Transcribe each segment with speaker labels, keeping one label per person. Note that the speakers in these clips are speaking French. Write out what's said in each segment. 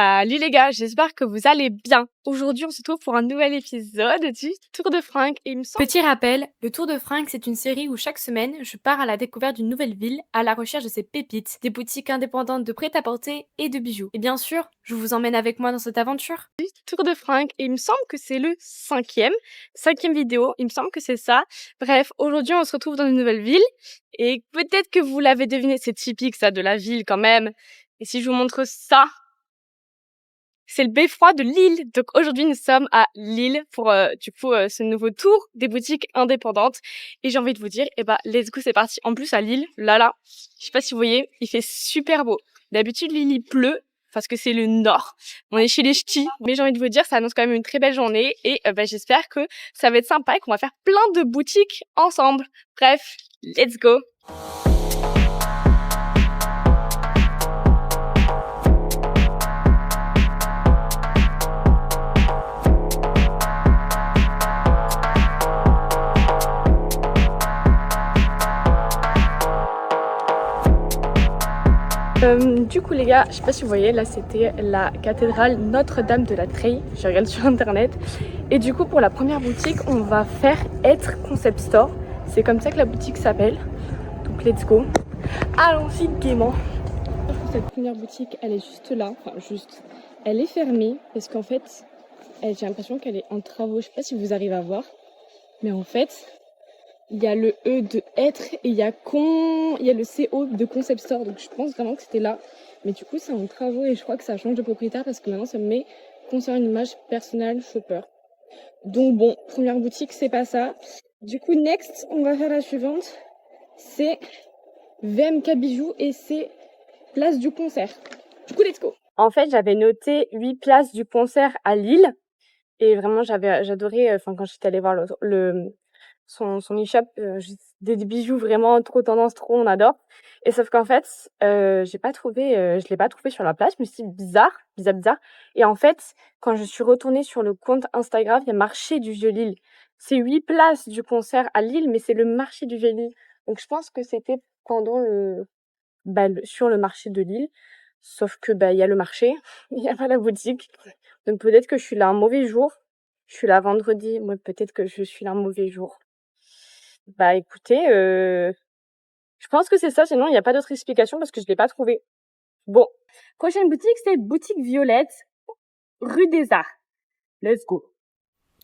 Speaker 1: Salut les gars, j'espère que vous allez bien. Aujourd'hui, on se retrouve pour un nouvel épisode du Tour de Fringues et il me semble...
Speaker 2: Petit rappel, le Tour de Fringues, c'est une série où chaque semaine, je pars à la découverte d'une nouvelle ville à la recherche de ses pépites, des boutiques indépendantes de prêt-à-porter et de bijoux. Et bien sûr, je vous emmène avec moi dans cette aventure.
Speaker 1: Tour de Fringues et il me semble que c'est le cinquième vidéo, il me semble que c'est ça. Bref, aujourd'hui, on se retrouve dans une nouvelle ville et peut-être que vous l'avez deviné, c'est typique ça de la ville quand même. Et si je vous montre ça... C'est le beffroi de Lille. Donc aujourd'hui, nous sommes à Lille pour ce nouveau tour des boutiques indépendantes. Et j'ai envie de vous dire, let's go, c'est parti. En plus, à Lille, je sais pas si vous voyez, il fait super beau. D'habitude, Lille, il pleut parce que c'est le nord. On est chez les ch'tis. Mais j'ai envie de vous dire, ça annonce quand même une très belle journée. Et j'espère que ça va être sympa et qu'on va faire plein de boutiques ensemble. Bref, let's go. Du coup les gars, je sais pas si vous voyez, là c'était la cathédrale Notre-Dame de la Treille, je regarde sur internet. Et du coup pour la première boutique, on va faire Être Concept Store. C'est comme ça que la boutique s'appelle. Donc let's go. Allons-y gaiement. Cette première boutique, elle est juste là, elle est fermée parce qu'en fait, j'ai l'impression qu'elle est en travaux. Je sais pas si vous arrivez à voir, mais en fait... il y a le E de être et il y a le CO de Concept Store. Donc je pense vraiment que c'était là. Mais du coup, c'est en travaux et je crois que ça change de propriétaire parce que maintenant, ça me met concernant une image personnelle shopper. Donc bon, première boutique, c'est pas ça. Du coup, next, on va faire la suivante. C'est VMK Bijoux et c'est place du concert. Du coup, let's go. En fait, j'avais noté 8 places du concert à Lille. Et vraiment, j'adorais, quand j'étais allée voir son e-shop, des bijoux vraiment trop tendance, trop on adore. Et sauf qu'en fait, je l'ai pas trouvé sur la place. Je me suis dit bizarre. Et en fait, quand je suis retournée sur le compte Instagram, il y a marché du Vieux-Lille. C'est 8 places du concert à Lille, mais c'est le marché du Vieux-Lille. Donc je pense que c'était pendant sur le marché de Lille. Sauf que, il y a le marché, il y a pas la boutique. Donc peut-être que je suis là un mauvais jour. Je suis là vendredi. Moi, peut-être que je suis là un mauvais jour. Écoutez, je pense que c'est ça, sinon il n'y a pas d'autre explication parce que je l'ai pas trouvé. Bon, prochaine boutique, c'est Boutique Violette, rue des Arts. Let's go.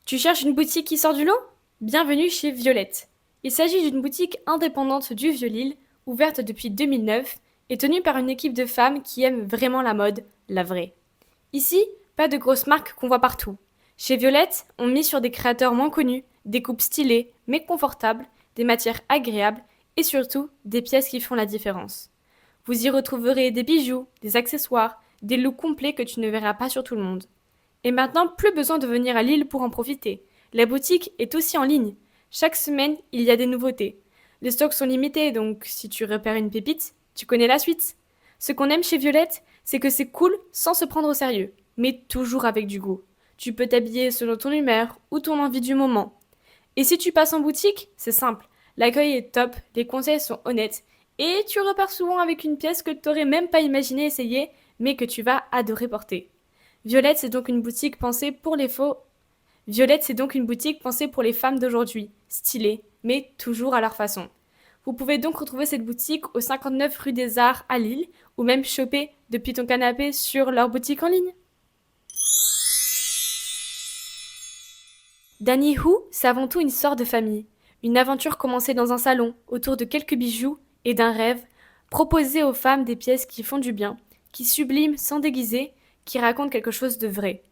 Speaker 2: Tu cherches une boutique qui sort du lot ? Bienvenue chez Violette. Il s'agit d'une boutique indépendante du Vieux-Lille, ouverte depuis 2009 et tenue par une équipe de femmes qui aiment vraiment la mode, la vraie. Ici, pas de grosses marques qu'on voit partout. Chez Violette, on mise sur des créateurs moins connus, des coupes stylées mais confortables, des matières agréables et surtout des pièces qui font la différence. Vous y retrouverez des bijoux, des accessoires, des looks complets que tu ne verras pas sur tout le monde. Et maintenant, plus besoin de venir à Lille pour en profiter. La boutique est aussi en ligne. Chaque semaine, il y a des nouveautés. Les stocks sont limités, donc si tu repères une pépite, tu connais la suite. Ce qu'on aime chez Violette, c'est que c'est cool sans se prendre au sérieux, mais toujours avec du goût. Tu peux t'habiller selon ton humeur ou ton envie du moment. Et si tu passes en boutique, c'est simple. L'accueil est top, les conseils sont honnêtes, et tu repars souvent avec une pièce que tu n'aurais même pas imaginé essayer, mais que tu vas adorer porter. Violette, c'est donc une boutique pensée pour les femmes d'aujourd'hui, stylées, mais toujours à leur façon. Vous pouvez donc retrouver cette boutique au 59 rue des Arts à Lille, ou même choper depuis ton canapé sur leur boutique en ligne. Danny Who, c'est avant tout une histoire de famille. Une aventure commencée dans un salon, autour de quelques bijoux et d'un rêve, proposer aux femmes des pièces qui font du bien, qui subliment sans déguiser, qui racontent quelque chose de vrai.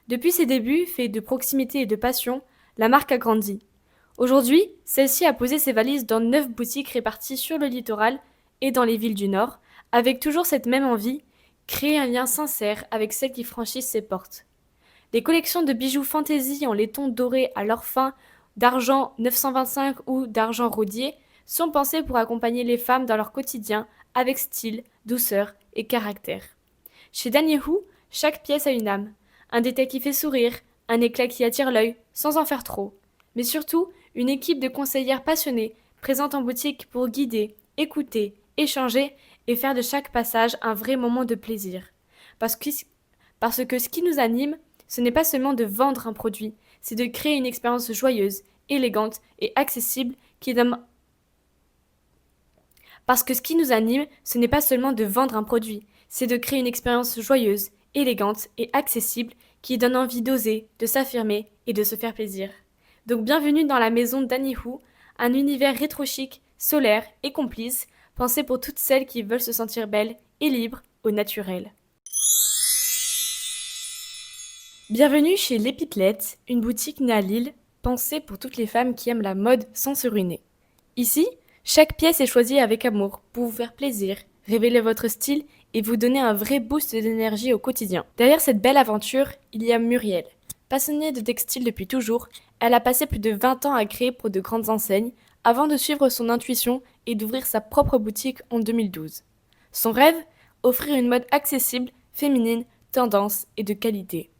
Speaker 2: Depuis ses débuts, faits de proximité et de passion, la marque a grandi. Aujourd'hui, celle-ci a posé ses valises dans 9 boutiques réparties sur le littoral et dans les villes du Nord, avec toujours cette même envie, créer un lien sincère avec celles qui franchissent ses portes. Les collections de bijoux fantaisie en laiton doré à leur fin, d'argent 925 ou d'argent rodier, sont pensées pour accompagner les femmes dans leur quotidien avec style, douceur et caractère. Chez Danny Who, chaque pièce a une âme, un détail qui fait sourire, un éclat qui attire l'œil, sans en faire trop. Mais surtout, une équipe de conseillères passionnées, présentes en boutique pour guider, écouter, échanger et faire de chaque passage un vrai moment de plaisir. Parce que ce qui nous anime, ce n'est pas seulement de vendre un produit, c'est de créer une expérience joyeuse, élégante et accessible qui donne... Parce que ce qui nous anime, ce n'est pas seulement de vendre un produit, c'est de créer une expérience joyeuse, élégante et accessible qui donne envie d'oser, de s'affirmer et de se faire plaisir. Donc bienvenue dans la maison d'Anihu, un univers rétro-chic, solaire et complice, pensé pour toutes celles qui veulent se sentir belles et libres au naturel. Bienvenue chez l'Épitelette, une boutique née à Lille, pensée pour toutes les femmes qui aiment la mode sans se ruiner. Ici, chaque pièce est choisie avec amour pour vous faire plaisir, révéler votre style et vous donner un vrai boost d'énergie au quotidien. Derrière cette belle aventure, il y a Muriel. Passionnée de textile depuis toujours, elle a passé plus de 20 ans à créer pour de grandes enseignes avant de suivre son intuition et d'ouvrir sa propre boutique en 2012. Son rêve ? Offrir une mode accessible, féminine, tendance et de qualité.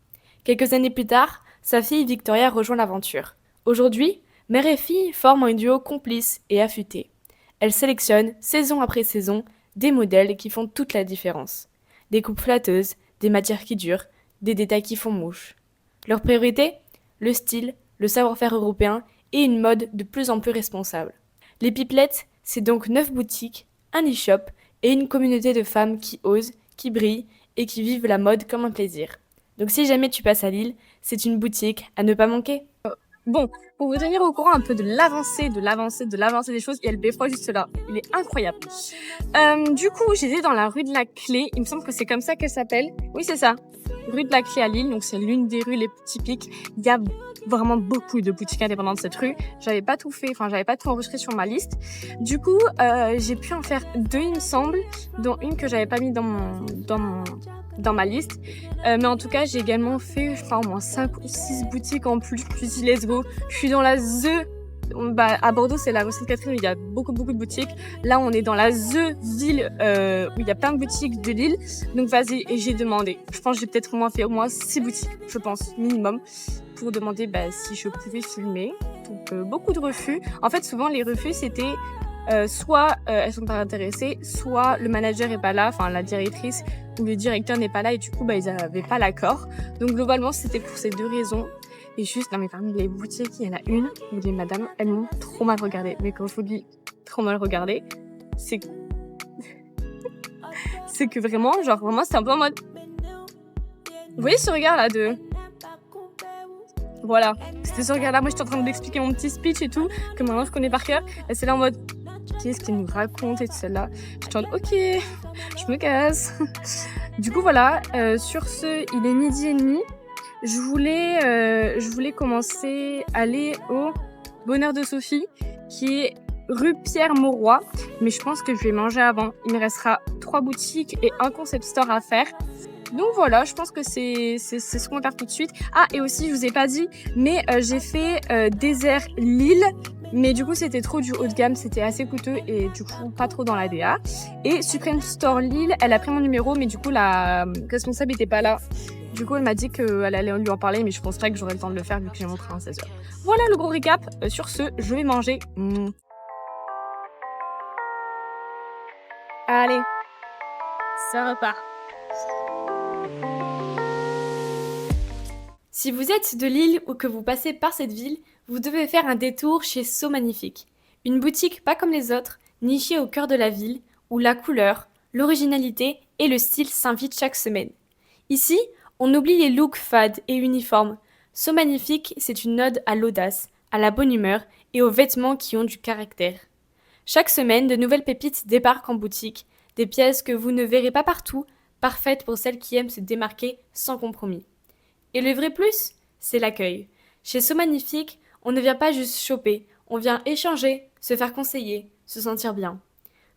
Speaker 2: Quelques années plus tard, sa fille Victoria rejoint l'aventure. Aujourd'hui, mère et fille forment un duo complice et affûté. Elle sélectionne, saison après saison, des modèles qui font toute la différence. Des coupes flatteuses, des matières qui durent, des détails qui font mouche. Leur priorité ? Le style, le savoir-faire européen et une mode de plus en plus responsable. Les Pipelettes, c'est donc 9 boutiques, un e-shop et une communauté de femmes qui osent, qui brillent et qui vivent la mode comme un plaisir. Donc si jamais tu passes à Lille, c'est une boutique à ne pas manquer.
Speaker 1: Bon, pour vous tenir au courant un peu de l'avancée des choses, il y a le beffroi juste là. Il est incroyable. Du coup, j'étais dans la rue de la Clé. Il me semble que c'est comme ça qu'elle s'appelle. Oui, c'est ça. Rue de la Clé à Lille. Donc, c'est l'une des rues les plus typiques. Il y a vraiment beaucoup de boutiques indépendantes de cette rue. J'avais pas tout enregistré sur ma liste. Du coup, j'ai pu en faire 2, il me semble, dont une que j'avais pas mis dans ma liste. Mais en tout cas, j'ai également fait, je crois, au moins 5 ou 6 boutiques en plus. Je me suis dit, let's go. Je suis dans la à Bordeaux, c'est la rue Sainte-Catherine où il y a beaucoup de boutiques. Là, on est dans la ville où il y a plein de boutiques de Lille. Donc, vas-y, et j'ai demandé. Je pense que j'ai peut-être fait au moins 6 boutiques, je pense, minimum, pour demander si je pouvais filmer. Donc, beaucoup de refus. En fait, souvent, les refus, c'était soit elles sont pas intéressées, soit le manager est pas là, enfin la directrice ou le directeur n'est pas là et du coup ils avaient pas l'accord. Donc globalement c'était pour ces 2 raisons. Et juste, non mais parmi les boutiques, il y en a une où les madames, elles m'ont trop mal regardé. Mais quand je vous dis trop mal regardé, c'est que vraiment, c'est un peu en mode... Vous voyez ce regard là Voilà, c'était ce regard là, moi j'étais en train de lui expliquer mon petit speech et tout, que maintenant je connais par cœur. Et c'est là en mode... Qu'est-ce qu'il nous raconte et tout celle-là. Je suis en mode, ok, je me casse. Du coup, voilà, sur ce, il est 12h30. Je voulais commencer à aller au Bonheur de Sophie, qui est rue Pierre-Mauroy. Mais je pense que je vais manger avant. Il me restera 3 boutiques et un concept store à faire. Donc voilà, je pense que c'est ce qu'on va faire tout de suite. Ah, et aussi, je vous ai pas dit, mais j'ai fait Désert Lille. Mais du coup, c'était trop du haut de gamme, c'était assez coûteux et du coup, pas trop dans la DA. Et Supreme Store Lille, elle a pris mon numéro, mais du coup, la responsable était pas là. Du coup, elle m'a dit qu'elle allait lui en parler, mais je pense pas que j'aurai le temps de le faire vu que j'ai mon train à 16h. Voilà le gros récap. Sur ce, je vais manger. Allez, ça repart.
Speaker 2: Si vous êtes de Lille ou que vous passez par cette ville, vous devez faire un détour chez So Magnifique. Une boutique pas comme les autres, nichée au cœur de la ville, où la couleur, l'originalité et le style s'invitent chaque semaine. Ici, on oublie les looks fades et uniformes. So Magnifique, c'est une ode à l'audace, à la bonne humeur et aux vêtements qui ont du caractère. Chaque semaine, de nouvelles pépites débarquent en boutique, des pièces que vous ne verrez pas partout, parfaites pour celles qui aiment se démarquer sans compromis. Et le vrai plus, c'est l'accueil. Chez So Magnifique, on ne vient pas juste choper, on vient échanger, se faire conseiller, se sentir bien.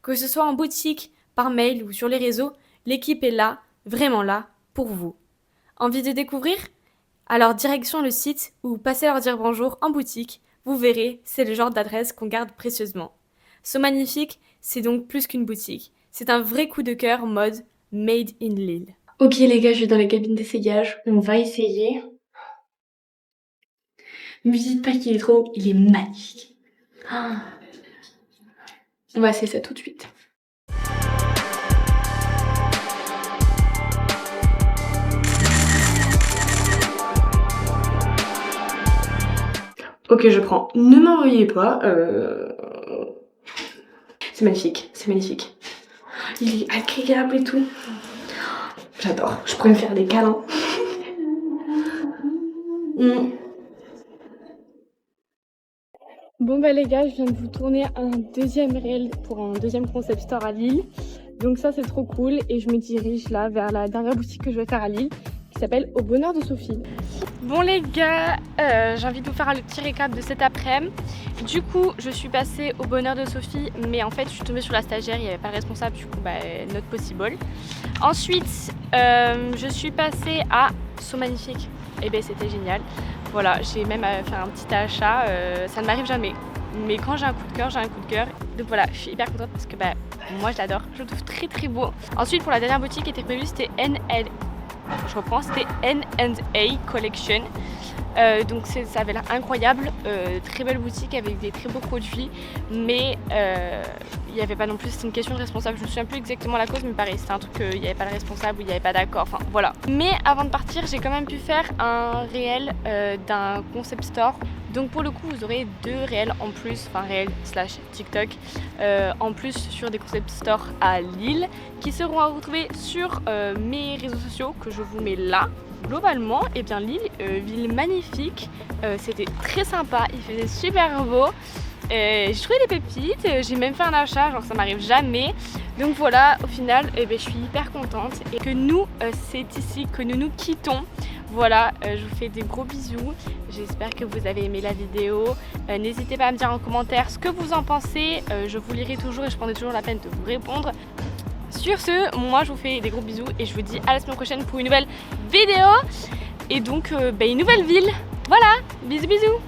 Speaker 2: Que ce soit en boutique, par mail ou sur les réseaux, l'équipe est là, vraiment là, pour vous. Envie de découvrir ? Alors direction le site ou passez leur dire bonjour en boutique, vous verrez, c'est le genre d'adresse qu'on garde précieusement. So Magnifique, c'est donc plus qu'une boutique, c'est un vrai coup de cœur mode Made in Lille.
Speaker 1: Ok les gars, je suis dans la cabine d'essayage, on va essayer. Ne me dites pas qu'il est trop, il est magnifique. On va essayer ça tout de suite. Ok, je prends. Ne m'envoyez pas. C'est magnifique, c'est magnifique. Il est agréable et tout. J'adore. Je pourrais me faire des câlins. Bon bah les gars, je viens de vous tourner un deuxième réel pour un deuxième concept store à Lille. Donc ça c'est trop cool et je me dirige là vers la dernière boutique que je vais faire à Lille qui s'appelle Au Bonheur de Sophie. Bon les gars, j'ai envie de vous faire le petit récap de cet après-midi. Du coup je suis passée au Bonheur de Sophie mais en fait je suis tombée sur la stagiaire, il n'y avait pas le responsable, du coup not possible. Ensuite je suis passée à So Magnifique et ben c'était génial. Voilà, j'ai même fait un petit achat, ça ne m'arrive jamais. Mais quand j'ai un coup de cœur, j'ai un coup de cœur. Donc voilà, je suis hyper contente parce que moi je l'adore, je le trouve très très beau. Ensuite pour la dernière boutique qui était prévue, c'était c'était N&A Collection. Donc ça avait l'air incroyable, très belle boutique avec des très beaux produits. Mais il n'y avait pas non plus, c'était une question de responsable. Je me souviens plus exactement la cause, mais pareil, c'était un truc il n'y avait pas de responsable ou il n'y avait pas d'accord, enfin voilà. Mais avant de partir, j'ai quand même pu faire un réel d'un concept store. Donc pour le coup, vous aurez 2 réels en plus, enfin réels / TikTok, en plus sur des concept stores à Lille, qui seront à retrouver sur mes réseaux sociaux que je vous mets là. Globalement, eh bien Lille, ville magnifique, c'était très sympa, il faisait super beau. J'ai trouvé des pépites, j'ai même fait un achat, genre ça m'arrive jamais. Donc voilà, au final, je suis hyper contente. Et que nous, c'est ici que nous nous quittons. Voilà, je vous fais des gros bisous. J'espère que vous avez aimé la vidéo. N'hésitez pas à me dire en commentaire ce que vous en pensez. Je vous lirai toujours et je prendrai toujours la peine de vous répondre. Sur ce, moi je vous fais des gros bisous et je vous dis à la semaine prochaine pour une nouvelle vidéo. Et donc, une nouvelle ville. Voilà, bisous bisous.